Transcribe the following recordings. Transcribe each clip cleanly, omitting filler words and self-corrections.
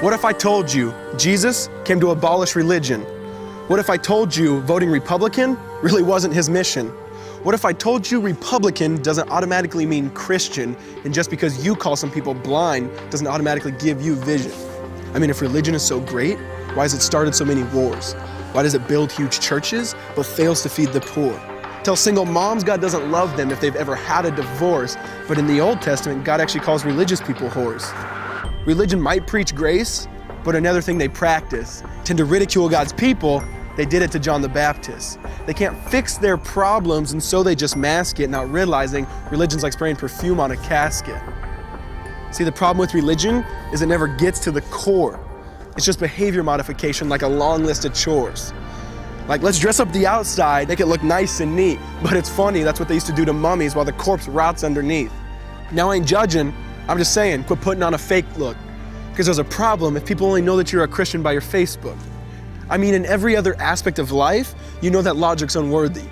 What if I told you Jesus came to abolish religion? What if I told you voting Republican really wasn't his mission? What if I told you Republican doesn't automatically mean Christian, and just because you call some people blind doesn't automatically give you vision? I mean, if religion is so great, why has it started so many wars? Why does it build huge churches but fails to feed the poor? Tell single moms God doesn't love them if they've ever had a divorce, but in the Old Testament, God actually calls religious people whores. Religion might preach grace, but another thing they practice, tend to ridicule God's people. They did it to John the Baptist. They can't fix their problems, and so they just mask it, not realizing religion's like spraying perfume on a casket. See, the problem with religion is it never gets to the core. It's just behavior modification, like a long list of chores. Like, let's dress up the outside, make it look nice and neat. But it's funny, that's what they used to do to mummies while the corpse rots underneath. Now, I ain't judging, I'm just saying, quit putting on a fake look. Because there's a problem if people only know that you're a Christian by your Facebook. I mean, in every other aspect of life, you know that logic's unworthy.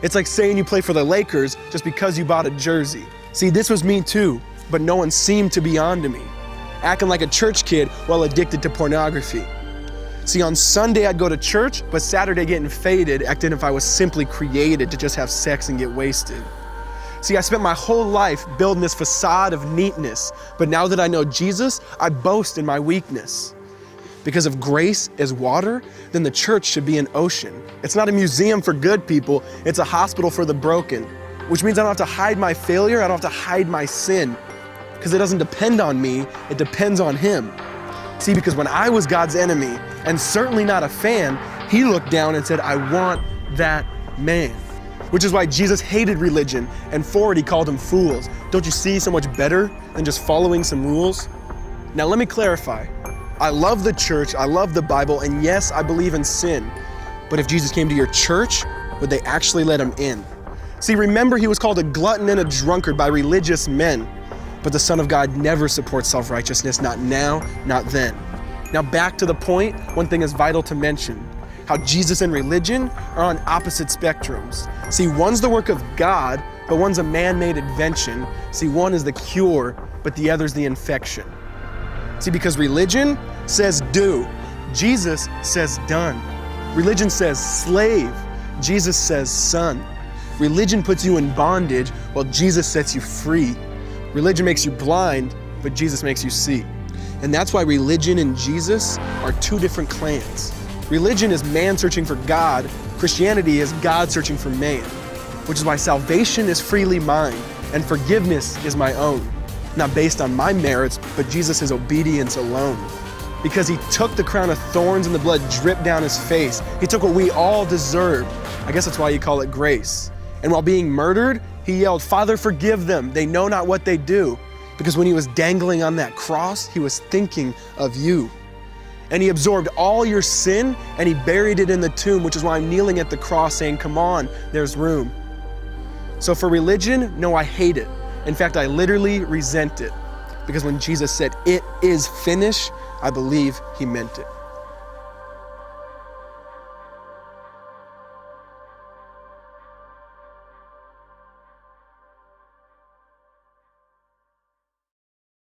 It's like saying you play for the Lakers just because you bought a jersey. See, this was me too, but no one seemed to be on to me. Acting like a church kid while addicted to pornography. See, on Sunday I'd go to church, but Saturday getting faded, acting if I was simply created to just have sex and get wasted. See, I spent my whole life building this facade of neatness, but now that I know Jesus, I boast in my weakness. Because if grace is water, then the church should be an ocean. It's not a museum for good people, it's a hospital for the broken, which means I don't have to hide my failure, I don't have to hide my sin, because it doesn't depend on me, it depends on Him. See, because when I was God's enemy, and certainly not a fan, He looked down and said, I want that man. Which is why Jesus hated religion, and for it He called them fools. Don't you see so much better than just following some rules? Now let me clarify. I love the church, I love the Bible, and yes, I believe in sin. But if Jesus came to your church, would they actually let Him in? See, remember He was called a glutton and a drunkard by religious men. But the Son of God never supports self-righteousness, not now, not then. Now back to the point, one thing is vital to mention. How Jesus and religion are on opposite spectrums. See, one's the work of God, but one's a man-made invention. See, one is the cure, but the other's the infection. See, because religion says do, Jesus says done. Religion says slave, Jesus says son. Religion puts you in bondage, while Jesus sets you free. Religion makes you blind, but Jesus makes you see. And that's why religion and Jesus are two different clans. Religion is man searching for God. Christianity is God searching for man. Which is why salvation is freely mine and forgiveness is my own. Not based on my merits, but Jesus' obedience alone. Because He took the crown of thorns and the blood dripped down His face. He took what we all deserved. I guess that's why you call it grace. And while being murdered, He yelled, Father, forgive them. They know not what they do. Because when He was dangling on that cross, He was thinking of you. And He absorbed all your sin and He buried it in the tomb, which is why I'm kneeling at the cross saying, come on, there's room. So for religion, no, I hate it. In fact, I literally resent it. Because when Jesus said, it is finished, I believe He meant it.